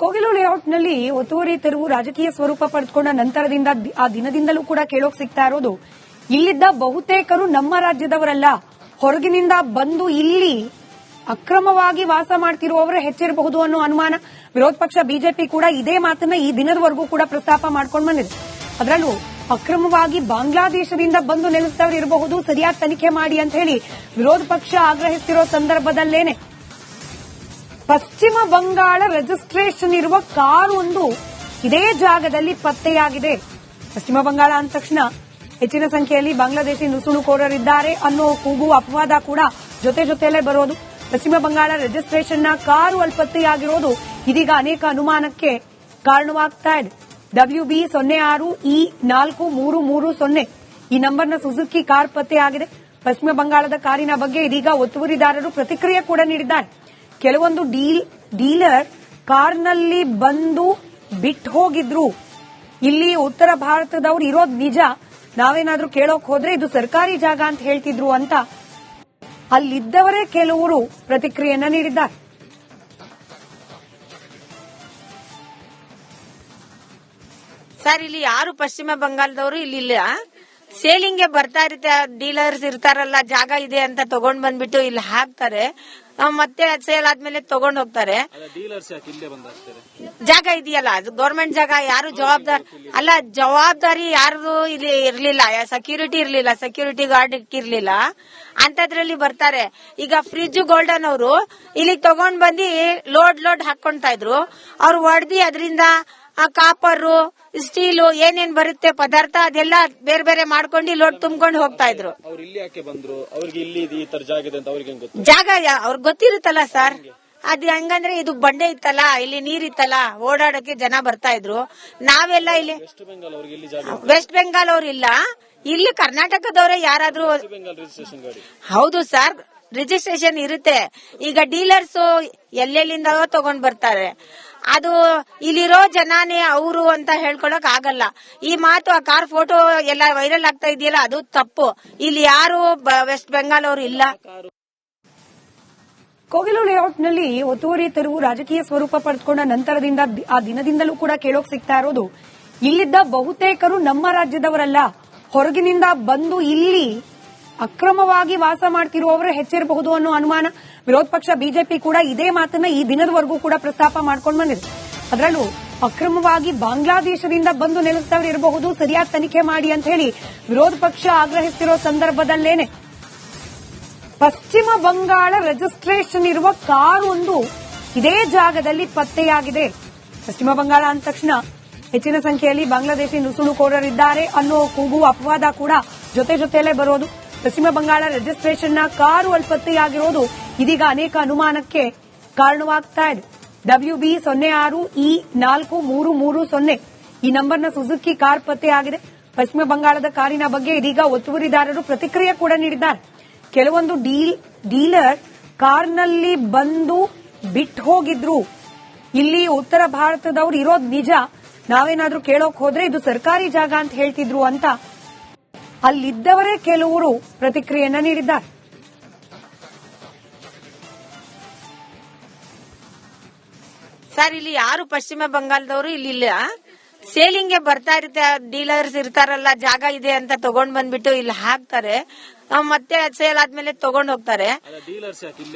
ಕೋಗಿಲು ಲೇಔಟ್ನಲ್ಲಿ ಒತ್ತುವರಿ ತೆರವು ರಾಜಕೀಯ ಸ್ವರೂಪ ಪಡೆದುಕೊಂಡ ನಂತರದಿಂದ ಆ ದಿನದಿಂದಲೂ ಕೂಡ ಕೇಳೋಕ್ ಸಿಗ್ತಾ ಇರೋದು, ಇಲ್ಲಿದ್ದ ಬಹುತೇಕರು ನಮ್ಮ ರಾಜ್ಯದವರಲ್ಲ, ಹೊರಗಿನಿಂದ ಬಂದು ಇಲ್ಲಿ ಅಕ್ರಮವಾಗಿ ವಾಸ ಮಾಡ್ತಿರುವವರೇ ಹೆಚ್ಚಿರಬಹುದು ಅನ್ನೋ ಅನುಮಾನ. ವಿರೋಧ ಪಕ್ಷ ಬಿಜೆಪಿ ಕೂಡ ಇದೇ ಮಾತನ್ನ ಈ ದಿನದವರೆಗೂ ಕೂಡ ಪ್ರಸ್ತಾಪ ಮಾಡ್ಕೊಂಡು ಬಂದಿದೆ. ಅದರಲ್ಲೂ ಅಕ್ರಮವಾಗಿ ಬಾಂಗ್ಲಾದೇಶದಿಂದ ಬಂದು ನೆಲೆಸಿದವರು ಇರಬಹುದು, ಸರಿಯಾಗಿ ತನಿಖೆ ಮಾಡಿ ಅಂತ ಹೇಳಿ ವಿರೋಧ ಪಕ್ಷ ಆಗ್ರಹಿಸುತ್ತಿರೋ ಸಂದರ್ಭದಲ್ಲೇನೆ ಪಶ್ಚಿಮ ಬಂಗಾಳ ರಿಜಿಸ್ಟ್ರೇಷನ್ ಇರುವ ಕಾರು ಒಂದು ಇದೇ ಜಾಗದಲ್ಲಿ ಪತ್ತೆಯಾಗಿದೆ. ಪಶ್ಚಿಮ ಬಂಗಾಳ ಅಂದ ತಕ್ಷಣ ಹೆಚ್ಚಿನ ಸಂಖ್ಯೆಯಲ್ಲಿ ಬಾಂಗ್ಲಾದೇಶಿ ನುಸುಳುಕೋರರಿದ್ದಾರೆ ಅನ್ನೋ ಕೂಗು ಅಪವಾದ ಕೂಡ ಜೊತೆಯಲ್ಲೇ ಬರೋದು. ಪಶ್ಚಿಮ ಬಂಗಾಳ ರಿಜಿಸ್ಟ್ರೇಷನ್ನ ಕಾರು ಅಲ್ಲಿ ಪತ್ತೆಯಾಗಿರೋದು ಇದೀಗ ಅನೇಕ ಅನುಮಾನಕ್ಕೆ ಕಾರಣವಾಗ್ತಾ ಇದೆ. WB06E4330 ಈ ನಂಬರ್ನ ಸುಜುಕಿ ಕಾರ್ ಪತ್ತೆಯಾಗಿದೆ. ಪಶ್ಚಿಮ ಬಂಗಾಳದ ಕಾರಿನ ಬಗ್ಗೆ ಇದೀಗ ಒತ್ತುವರಿದಾರರು ಪ್ರತಿಕ್ರಿಯೆ ಕೂಡ ನೀಡಿದ್ದಾರೆ. ಕೆಲವೊಂದು ಡೀಲರ್ ಕಾರ್ನಲ್ಲಿ ಬಂದು ಬಿಟ್ಟು ಹೋಗಿದ್ರು, ಇಲ್ಲಿ ಉತ್ತರ ಭಾರತದವ್ರು ಇರೋದು ನಿಜ, ನಾವೇನಾದ್ರೂ ಕೇಳೋಕ್ ಹೋದ್ರೆ ಇದು ಸರ್ಕಾರಿ ಜಾಗ ಅಂತ ಹೇಳ್ತಿದ್ರು ಅಂತ ಅಲ್ಲಿದ್ದವರೇ ಕೆಲವರು ಪ್ರತಿಕ್ರಿಯೆಯನ್ನ ನೀಡಿದ್ದಾರೆ. ಸರ್, ಇಲ್ಲಿ ಯಾರು ಪಶ್ಚಿಮ ಬಂಗಾಳದವರು ಇಲ್ಲಿ ಸೇಲಿಂಗ್ಗೆ ಬರ್ತಾ ಇರುತ್ತೆ, ಡೀಲರ್ಸ್ ಇರ್ತಾರಲ್ಲ, ಜಾಗ ಇದೆ ಅಂತ ತಗೊಂಡ್ ಬಂದ್ಬಿಟ್ಟು ಇಲ್ಲಿ ಹಾಕ್ತಾರೆ, ಮತ್ತೆ ಸೇಲ್ ಆದ್ಮೇಲೆ ತಗೊಂಡ್ ಹೋಗ್ತಾರೆ. ಜಾಗ ಇದೆಯಲ್ಲ, ಅದು ಗವರ್ಮೆಂಟ್ ಜಾಗ, ಯಾರು ಜವಾಬ್ದಾರಿ ಯಾರು ಇಲ್ಲಿ ಇರ್ಲಿಲ್ಲ, ಸೆಕ್ಯೂರಿಟಿ ಇರ್ಲಿಲ್ಲ, ಸೆಕ್ಯೂರಿಟಿ ಗಾರ್ಡ್ ಇರ್ಲಿಲ್ಲ, ಅಂತದ್ರಲ್ಲಿ ಬರ್ತಾರೆ. ಈಗ ಫ್ರಿಜ್ ಗೋಲ್ಡನ್ ಅವರು ಇಲ್ಲಿ ತಗೊಂಡ್ ಬಂದು ಲೋಡ್ ಹಾಕೊಂತಾ ಇದ್ರು, ಅವ್ರು ಹೊಡೆದಿ ಅದರಿಂದ ಕಾಪರು, ಸ್ಟೀಲು, ಏನೇನ್ ಬರುತ್ತೆ ಪದಾರ್ಥ ಅದೆಲ್ಲ ಬೇರೆ ಬೇರೆ ಮಾಡ್ಕೊಂಡು ಲೋಡ್ ತುಂಬ್ಕೊಂಡು ಹೋಗ್ತಾ ಇದ್ರು. ಜಾಗ ಅವ್ರಿಗೆ ಗೊತ್ತಿರುತ್ತಲ್ಲ ಸರ್, ಅದ್ ಹಂಗಂದ್ರೆ ಇದು ಬಂಡೆ ಇತ್ತಲ್ಲ, ಇಲ್ಲಿ ನೀರಿತ್ತಲ್ಲ, ಓಡಾಡಕ್ಕೆ ಜನ ಬರ್ತಾ ಇದ್ರು. ನಾವೆಲ್ಲ ಇಲ್ಲಿ ವೆಸ್ಟ್ ಬೆಂಗಾಲ್ ಅವ್ರು ಇಲ್ಲ, ಇಲ್ಲಿ ಕರ್ನಾಟಕದವರೇ ಯಾರಾದ್ರೂ. ಹೌದು ಸರ್, ರಿಜಿಸ್ಟ್ರೇಷನ್ ಇರುತ್ತೆ. ಈಗ ಡೀಲರ್ಸ್ ಎಲ್ಲೆಲ್ಲಿಂದ ತಗೊಂಡ್ ಬರ್ತಾರೆ, ಅದು ಇಲ್ಲಿರೋ ಜನಾನೇ ಅವರು ಅಂತ ಹೇಳ್ಕೊಳಕ್ ಆಗಲ್ಲ. ಈ ಮಾತು, ಆ ಕಾರ್ ಫೋಟೋ ಎಲ್ಲ ವೈರಲ್ ಆಗ್ತಾ ಇದೆಯಲ್ಲ, ಅದು ತಪ್ಪು. ಇಲ್ಲಿ ಯಾರು ವೆಸ್ಟ್ ಬೆಂಗಾಲ್ ಅವರು ಇಲ್ಲ. ಕೋಗಿಲು ಲೇಔಟ್ನಲ್ಲಿ ಒತ್ತುವರಿ ತೆರವು ರಾಜಕೀಯ ಸ್ವರೂಪ ಪಡೆದುಕೊಂಡ ನಂತರದಿಂದ ಆ ದಿನದಿಂದಲೂ ಕೂಡ ಕೇಳೋಕ್ ಸಿಗ್ತಾ ಇರೋದು, ಇಲ್ಲಿದ್ದ ಬಹುತೇಕರು ನಮ್ಮ ರಾಜ್ಯದವರಲ್ಲ, ಹೊರಗಿನಿಂದ ಬಂದು ಇಲ್ಲಿ ಅಕ್ರಮವಾಗಿ ವಾಸ ಮಾಡ್ತಿರುವವರೇ ಹೆಚ್ಚಿರಬಹುದು ಅನ್ನೋ ಅನುಮಾನ. ವಿರೋಧ ಪಕ್ಷ ಬಿಜೆಪಿ ಕೂಡ ಇದೇ ಮಾತನ್ನ ಈ ದಿನದವರೆಗೂ ಕೂಡ ಪ್ರಸ್ತಾಪ ಮಾಡ್ಕೊಂಡು ಬಂದಿದೆ. ಅದರಲ್ಲೂ ಅಕ್ರಮವಾಗಿ ಬಾಂಗ್ಲಾದೇಶದಿಂದ ಬಂದು ನೆಲೆಸಿದವರು ಇರಬಹುದು, ಸರಿಯಾಗಿ ತನಿಖೆ ಮಾಡಿ ಅಂತ ಹೇಳಿ ವಿರೋಧ ಪಕ್ಷ ಆಗ್ರಹಿಸುತ್ತಿರೋ ಸಂದರ್ಭದಲ್ಲೇನೆ ಪಶ್ಚಿಮ ಬಂಗಾಳ ರಿಜಿಸ್ಟ್ರೇಷನ್ ಇರುವ ಕಾರು ಒಂದು ಇದೇ ಜಾಗದಲ್ಲಿ ಪತ್ತೆಯಾಗಿದೆ. ಪಶ್ಚಿಮ ಬಂಗಾಳ ಅಂದ ತಕ್ಷಣ ಹೆಚ್ಚಿನ ಸಂಖ್ಯೆಯಲ್ಲಿ ಬಾಂಗ್ಲಾದೇಶಿ ನುಸುಳುಕೋರರಿದ್ದಾರೆ ಅನ್ನೋ ಕೂಗು ಅಪವಾದ ಕೂಡ ಜೊತೆಯಲ್ಲೇ ಬರೋದು. ಪಶ್ಚಿಮ ಬಂಗಾಳ ರಿಜಿಸ್ಟ್ರೇಷನ್ನ ಕಾರು ಅಲ್ಲಿ ಪತ್ತೆಯಾಗಿರೋದು ಇದೀಗ ಅನೇಕ ಅನುಮಾನಕ್ಕೆ ಕಾರಣವಾಗ್ತಾ ಇದೆ. WB06E4330 ಈ ನಂಬರ್ನ ಸುಜುಕಿ ಕಾರ್ ಪತ್ತೆಯಾಗಿದೆ. ಪಶ್ಚಿಮ ಬಂಗಾಳದ ಕಾರಿನ ಬಗ್ಗೆ ಇದೀಗ ಒತ್ತುವರಿದಾರರು ಪ್ರತಿಕ್ರಿಯೆ ಕೂಡ ನೀಡಿದ್ದಾರೆ. ಕೆಲವೊಂದು ಡೀಲರ್ ಕಾರ್ನಲ್ಲಿ ಬಂದು ಬಿಟ್ಟು ಹೋಗಿದ್ರು, ಇಲ್ಲಿ ಉತ್ತರ ಭಾರತದವ್ರು ಇರೋದು ನಿಜ, ನಾವೇನಾದ್ರೂ ಕೇಳೋಕ್ ಹೋದ್ರೆ ಇದು ಸರ್ಕಾರಿ ಜಾಗ ಅಂತ ಹೇಳ್ತಿದ್ರು ಅಂತ ಅಲ್ಲಿದ್ದವರೇ ಕೆಲವರು ಪ್ರತಿಕ್ರಿಯೆಯನ್ನ ನೀಡಿದ್ದಾರೆ. ಸರ್, ಇಲ್ಲಿ ಯಾರು ಪಶ್ಚಿಮ ಬಂಗಾಳದವರು ಇಲ್ಲಿ ಸೇಲಿಂಗ್ಗೆ ಬರ್ತಾ ಇರುತ್ತೆ, ಡೀಲರ್ಸ್ ಇರ್ತಾರಲ್ಲ, ಜಾಗ ಇದೆ ಅಂತ ತಗೊಂಡ್ ಬಂದ್ಬಿಟ್ಟು ಇಲ್ಲಿ ಹಾಕ್ತಾರೆ, ಮತ್ತೆ ಸೇಲ್ ಆದ್ಮೇಲೆ ತಗೊಂಡ್ ಹೋಗ್ತಾರೆ.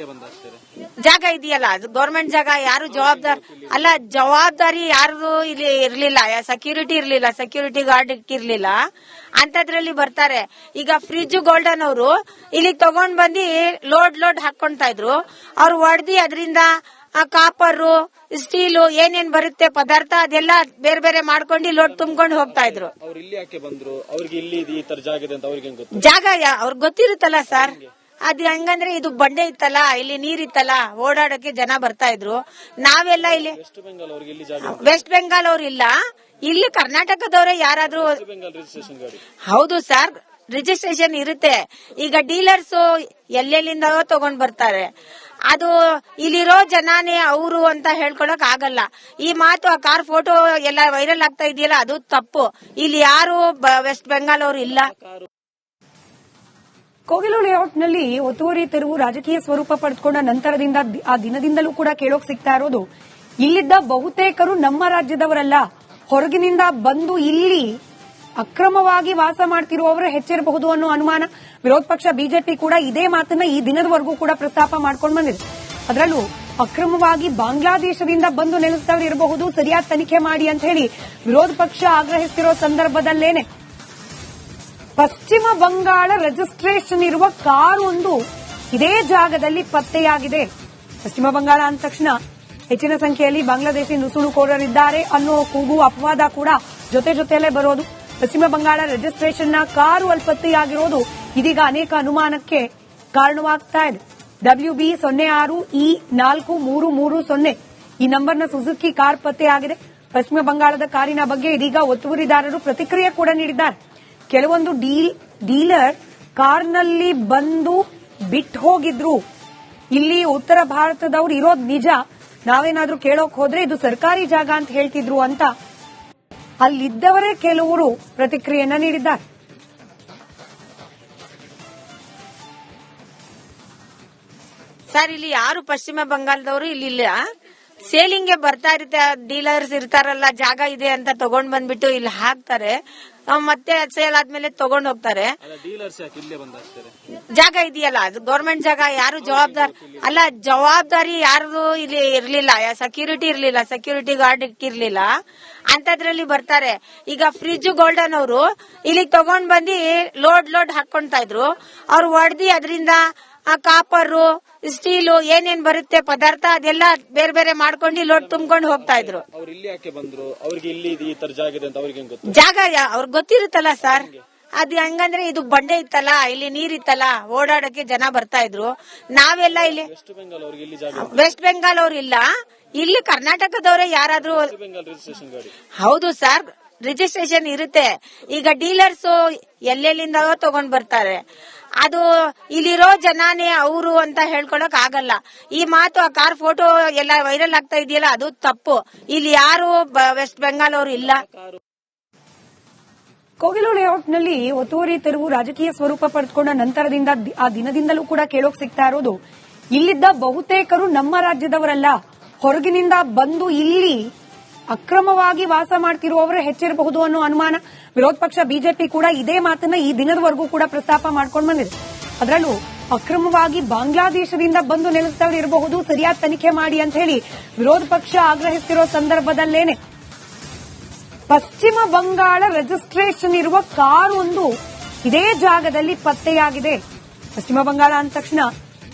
ಜಾಗ ಇದೆಯಲ್ಲ, ಅದು ಗವರ್ಮೆಂಟ್ ಜಾಗ, ಯಾರು ಜವಾಬ್ದಾರಿ ಯಾರು ಇಲ್ಲಿ ಇರ್ಲಿಲ್ಲ, ಸೆಕ್ಯೂರಿಟಿ ಇರ್ಲಿಲ್ಲ, ಸೆಕ್ಯೂರಿಟಿ ಗಾರ್ಡ್ ಇರ್ಲಿಲ್ಲ, ಅಂತದ್ರಲ್ಲಿ ಬರ್ತಾರೆ. ಈಗ ಫ್ರಿಜ್ ಗೋಲ್ಡನ್ ಅವರು ಇಲ್ಲಿ ತಗೊಂಡ್ ಬಂದು ಲೋಡ್ ಹಾಕೊಂತಾ ಇದ್ರು, ಅವ್ರು ಹೊಡೆದಿ ಅದರಿಂದ ಕಾಪರು, ಸ್ಟೀಲು, ಏನೇನ್ ಬರುತ್ತೆ ಪದಾರ್ಥ ಅದೆಲ್ಲ ಬೇರೆ ಬೇರೆ ಮಾಡ್ಕೊಂಡು ಲೋಡ್ ತುಂಬ್ಕೊಂಡು ಹೋಗ್ತಾ ಇದ್ರು. ಜಾಗ ಅವ್ರಿಗೆ ಗೊತ್ತಿರುತ್ತಲ್ಲ ಸರ್, ಅದ್ ಹಂಗಂದ್ರೆ ಇದು ಬಂಡೆ ಇತ್ತಲ್ಲ, ಇಲ್ಲಿ ನೀರಿತ್ತಲ್ಲ, ಓಡಾಡಕ್ಕೆ ಜನ ಬರ್ತಾ ಇದ್ರು. ನಾವೆಲ್ಲ ಇಲ್ಲಿ ವೆಸ್ಟ್ ಬೆಂಗಾಲ್ ಅವ್ರು ಇಲ್ಲ, ಇಲ್ಲಿ ಕರ್ನಾಟಕದವರೇ ಯಾರಾದ್ರೂ. ಹೌದು ಸರ್, ರಿಜಿಸ್ಟ್ರೇಷನ್ ಇರುತ್ತೆ. ಈಗ ಡೀಲರ್ಸ್ ಎಲ್ಲೆಲ್ಲಿಂದ ತಗೊಂಡ್ ಬರ್ತಾರೆ, ಅದು ಇಲ್ಲಿರೋ ಜನಾನೇ ಅವರು ಅಂತ ಹೇಳ್ಕೊಳಕ್ ಆಗಲ್ಲ. ಈ ಮಾತು, ಆ ಕಾರ್ ಫೋಟೋ ಎಲ್ಲ ವೈರಲ್ ಆಗ್ತಾ ಇದೆಯಲ್ಲ, ಅದು ತಪ್ಪು. ಇಲ್ಲಿ ಯಾರು ವೆಸ್ಟ್ ಬೆಂಗಾಲ್ ಅವರು ಇಲ್ಲ. ಕೋಗಿಲು ಲೇಔಟ್ನಲ್ಲಿ ಒತ್ತುವರಿ ತೆರವು ರಾಜಕೀಯ ಸ್ವರೂಪ ಪಡೆದುಕೊಂಡ ನಂತರದಿಂದ ಆ ದಿನದಿಂದಲೂ ಕೂಡ ಕೇಳೋಕ್ ಸಿಗ್ತಾ ಇರೋದು, ಇಲ್ಲಿದ್ದ ಬಹುತೇಕರು ನಮ್ಮ ರಾಜ್ಯದವರಲ್ಲ, ಹೊರಗಿನಿಂದ ಬಂದು ಇಲ್ಲಿ ಅಕ್ರಮವಾಗಿ ವಾಸ ಮಾಡ್ತಿರುವವರು ಹೆಚ್ಚಿರಬಹುದು ಅನ್ನೋ ಅನುಮಾನ. ವಿರೋಧ ಪಕ್ಷ ಬಿಜೆಪಿ ಕೂಡ ಇದೇ ಮಾತನ್ನ ಈ ದಿನದವರೆಗೂ ಕೂಡ ಪ್ರಸ್ತಾಪ ಮಾಡ್ಕೊಂಡು ಬಂದಿದೆ. ಅದರಲ್ಲೂ ಅಕ್ರಮವಾಗಿ ಬಾಂಗ್ಲಾದೇಶದಿಂದ ಬಂದು ನೆಲೆಸಿದವರು ಇರಬಹುದು, ಸರಿಯಾದ ತನಿಖೆ ಮಾಡಿ ಅಂತ ಹೇಳಿ ವಿರೋಧ ಪಕ್ಷ ಆಗ್ರಹಿಸುತ್ತಿರೋ ಸಂದರ್ಭದಲ್ಲೇನೆ ಪಶ್ಚಿಮ ಬಂಗಾಳ ರಿಜಿಸ್ಟ್ರೇಷನ್ ಇರುವ ಕಾರು ಒಂದು ಇದೇ ಜಾಗದಲ್ಲಿ ಪತ್ತೆಯಾಗಿದೆ. ಪಶ್ಚಿಮ ಬಂಗಾಳ ಅಂದ ತಕ್ಷಣ ಹೆಚ್ಚಿನ ಸಂಖ್ಯೆಯಲ್ಲಿ ಬಾಂಗ್ಲಾದೇಶಿ ನುಸುಳುಕೋರರಿದ್ದಾರೆ ಅನ್ನೋ ಕೂಗು ಅಪವಾದ ಕೂಡ ಜೊತೆಯಲ್ಲೇ ಬರೋದು. ಪಶ್ಚಿಮ ಬಂಗಾಳ ರಿಜಿಸ್ಟ್ರೇಷನ್ನ ಕಾರು ಅಲ್ಲಿ ಪತ್ತೆಯಾಗಿರೋದು ಇದೀಗ ಅನೇಕ ಅನುಮಾನಕ್ಕೆ ಕಾರಣವಾಗ್ತಾ ಇದೆ. WB06E4330 ಈ ನಂಬರ್ನ ಸುಜುಕಿ ಕಾರ್ ಪತ್ತೆಯಾಗಿದೆ. ಪಶ್ಚಿಮ ಬಂಗಾಳದ ಕಾರಿನ ಬಗ್ಗೆ ಇದೀಗ ಒತ್ತುವರಿದಾರರು ಪ್ರತಿಕ್ರಿಯೆ ಕೂಡ ನೀಡಿದ್ದಾರೆ. ಕೆಲವೊಂದು ಡೀಲರ್ ಕಾರ್ನಲ್ಲಿ ಬಂದು ಬಿಟ್ಟು ಹೋಗಿದ್ರು, ಇಲ್ಲಿ ಉತ್ತರ ಭಾರತದವ್ರು ಇರೋದು ನಿಜ, ನಾವೇನಾದ್ರೂ ಕೇಳೋಕ್ ಹೋದ್ರೆ ಇದು ಸರ್ಕಾರಿ ಜಾಗ ಅಂತ ಹೇಳ್ತಿದ್ರು ಅಂತ ಅಲ್ಲಿದ್ದವರೇ ಕೆಲವರು ಪ್ರತಿಕ್ರಿಯೆಯನ್ನ ನೀಡಿದ್ದಾರೆ. ಸರ್, ಇಲ್ಲಿ ಯಾರು ಪಶ್ಚಿಮ ಬಂಗಾಳದವರು ಇಲ್ಲಿ ಇಲ್ಲ. ಸೇಲಿಂಗ್ಗೆ ಬರ್ತಾ ಇರುತ್ತೆ, ಡೀಲರ್ಸ್ ಇರ್ತಾರಲ್ಲ, ಜಾಗ ಇದೆ ಅಂತ ತಗೊಂಡ್ ಬಂದ್ಬಿಟ್ಟು ಇಲ್ಲಿ ಹಾಕ್ತಾರೆ, ಮತ್ತೆ ಸೇಲ್ ಆದ್ಮೇಲೆ ತಗೊಂಡ್ ಹೋಗ್ತಾರೆ. ಜಾಗ ಇದೆಯಲ್ಲ, ಅದು ಗವರ್ಮೆಂಟ್ ಜಾಗ, ಯಾರು ಜವಾಬ್ದಾರಿ ಯಾರು ಇಲ್ಲಿ ಇರ್ಲಿಲ್ಲ, ಸೆಕ್ಯೂರಿಟಿ ಇರ್ಲಿಲ್ಲ, ಸೆಕ್ಯೂರಿಟಿ ಗಾರ್ಡ್ ಇಟ್ಟಿರ್ಲಿಲ್ಲ, ಅಂತದ್ರಲ್ಲಿ ಬರ್ತಾರೆ. ಈಗ ಫ್ರಿಜ್ ಗೋಲ್ಡನ್ ಅವರು ಇಲ್ಲಿಗೆ ತಗೊಂಡ್ ಬಂದು ಲೋಡ್ ಹಾಕೊಂತಾ ಇದ್ರು. ಅವ್ರು ಹೊಡೆದಿ ಅದರಿಂದ ಕಾಪರು, ಸ್ಟೀಲು ಏನೇನ್ ಬರುತ್ತೆ ಪದಾರ್ಥ ಅದೆಲ್ಲ ಬೇರೆ ಬೇರೆ ಮಾಡ್ಕೊಂಡು ಲೋಡ್ ತುಂಬ್ಕೊಂಡು ಹೋಗ್ತಾ ಇದ್ರು. ಜಾಗ ಅವ್ರಿಗೆ ಗೊತ್ತಿರುತ್ತಲ್ಲ ಸರ್. ಅದು ಹಂಗಂದ್ರೆ ಇದು ಬಂಡೆ ಇತ್ತಲ್ಲ, ಇಲ್ಲಿ ನೀರಿತ್ತಲ್ಲ, ಓಡಾಡಕ್ಕೆ ಜನ ಬರ್ತಾ ಇದ್ರು. ನಾವೆಲ್ಲ ಇಲ್ಲಿ ವೆಸ್ಟ್ ಬೆಂಗಾಲ್ ಅವ್ರು ಇಲ್ಲ, ಇಲ್ಲಿ ಕರ್ನಾಟಕದವರೇ ಯಾರಾದ್ರೂ. ಹೌದು ಸರ್, ರಿಜಿಸ್ಟ್ರೇಷನ್ ಇರುತ್ತೆ. ಈಗ ಡೀಲರ್ಸ್ ಎಲ್ಲೆಲ್ಲಿಂದ ತಗೊಂಡ್ ಬರ್ತಾರೆ, ಅದು ಇಲ್ಲಿರೋ ಜನಾನೇ ಅವರು ಅಂತ ಹೇಳ್ಕೊಳಕ್ ಆಗಲ್ಲ. ಈ ಮಾತು, ಆ ಕಾರ್ ಫೋಟೋ ಎಲ್ಲ ವೈರಲ್ ಆಗ್ತಾ ಇದೆಯಲ್ಲ, ಅದು ತಪ್ಪು. ಇಲ್ಲಿ ಯಾರು ವೆಸ್ಟ್ ಬೆಂಗಾಲ್ ಅವರು ಇಲ್ಲ. ಕೋಗಿಲು ಲೇಔಟ್ನಲ್ಲಿ ಒತ್ತುವರಿ ತೆರವು ರಾಜಕೀಯ ಸ್ವರೂಪ ಪಡೆದುಕೊಂಡ ನಂತರದಿಂದ ಆ ದಿನದಿಂದಲೂ ಕೂಡ ಕೇಳೋಕ್ ಸಿಗ್ತಾ ಇರೋದು, ಇಲ್ಲಿದ್ದ ಬಹುತೇಕರು ನಮ್ಮ ರಾಜ್ಯದವರಲ್ಲ, ಹೊರಗಿನಿಂದ ಬಂದು ಇಲ್ಲಿ ಅಕ್ರಮವಾಗಿ ವಾಸ ಮಾಡ್ತಿರುವವರು ಹೆಚ್ಚಿರಬಹುದು ಅನ್ನೋ ಅನುಮಾನ. ವಿರೋಧ ಪಕ್ಷ ಬಿಜೆಪಿ ಕೂಡ ಇದೇ ಮಾತನ್ನ ಈ ದಿನದವರೆಗೂ ಕೂಡ ಪ್ರಸ್ತಾಪ ಮಾಡ್ಕೊಂಡು ಬಂದಿದೆ. ಅದರಲ್ಲೂ ಅಕ್ರಮವಾಗಿ ಬಾಂಗ್ಲಾದೇಶದಿಂದ ಬಂದು ನೆಲೆಸಿದವರು ಇರಬಹುದು, ಸರಿಯಾದ ತನಿಖೆ ಮಾಡಿ ಅಂತ ಹೇಳಿ ವಿರೋಧ ಪಕ್ಷ ಆಗ್ರಹಿಸುತ್ತಿರೋ ಸಂದರ್ಭದಲ್ಲೇನೆ ಪಶ್ಚಿಮ ಬಂಗಾಳ ರಿಜಿಸ್ಟ್ರೇಷನ್ ಇರುವ ಕಾರು ಒಂದು ಇದೇ ಜಾಗದಲ್ಲಿ ಪತ್ತೆಯಾಗಿದೆ. ಪಶ್ಚಿಮ ಬಂಗಾಳ ಅಂದ ತಕ್ಷಣ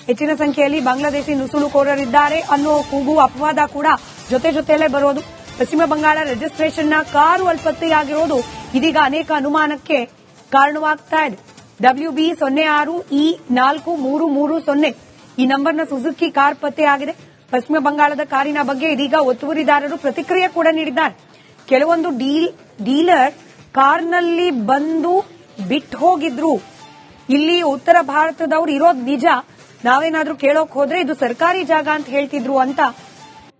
ಹೆಚ್ಚಿನ ಸಂಖ್ಯೆಯಲ್ಲಿ ಬಾಂಗ್ಲಾದೇಶಿ ನುಸುಳುಕೋರರಿದ್ದಾರೆ ಅನ್ನೋ ಕೂಗು ಅಪವಾದ ಕೂಡ ಜೊತೆಯಲ್ಲೇ ಬರೋದು. ಪಶ್ಚಿಮ ಬಂಗಾಳ ರಿಜಿಸ್ಟ್ರೇಷನ್ನ ಕಾರು ಅಲ್ಲಿ ಪತ್ತೆಯಾಗಿರೋದು ಇದೀಗ ಅನೇಕ ಅನುಮಾನಕ್ಕೆ ಕಾರಣವಾಗ್ತಾ ಇದೆ. WB06E4330 ಈ ನಂಬರ್ನ ಸುಜುಕಿ ಕಾರ್ ಪತ್ತೆಯಾಗಿದೆ. ಪಶ್ಚಿಮ ಬಂಗಾಳದ ಕಾರಿನ ಬಗ್ಗೆ ಇದೀಗ ಒತ್ತುವರಿದಾರರು ಪ್ರತಿಕ್ರಿಯೆ ಕೂಡ ನೀಡಿದ್ದಾರೆ. ಕೆಲವೊಂದು ಡೀಲರ್ ಕಾರ್ನಲ್ಲಿ ಬಂದು ಬಿಟ್ಟು ಹೋಗಿದ್ರು, ಇಲ್ಲಿ ಉತ್ತರ ಭಾರತದವ್ರು ಇರೋದು ನಿಜ, ನಾವೇನಾದ್ರೂ ಕೇಳೋಕ್ ಹೋದ್ರೆ ಇದು ಸರ್ಕಾರಿ ಜಾಗ ಅಂತ ಹೇಳ್ತಿದ್ರು ಅಂತ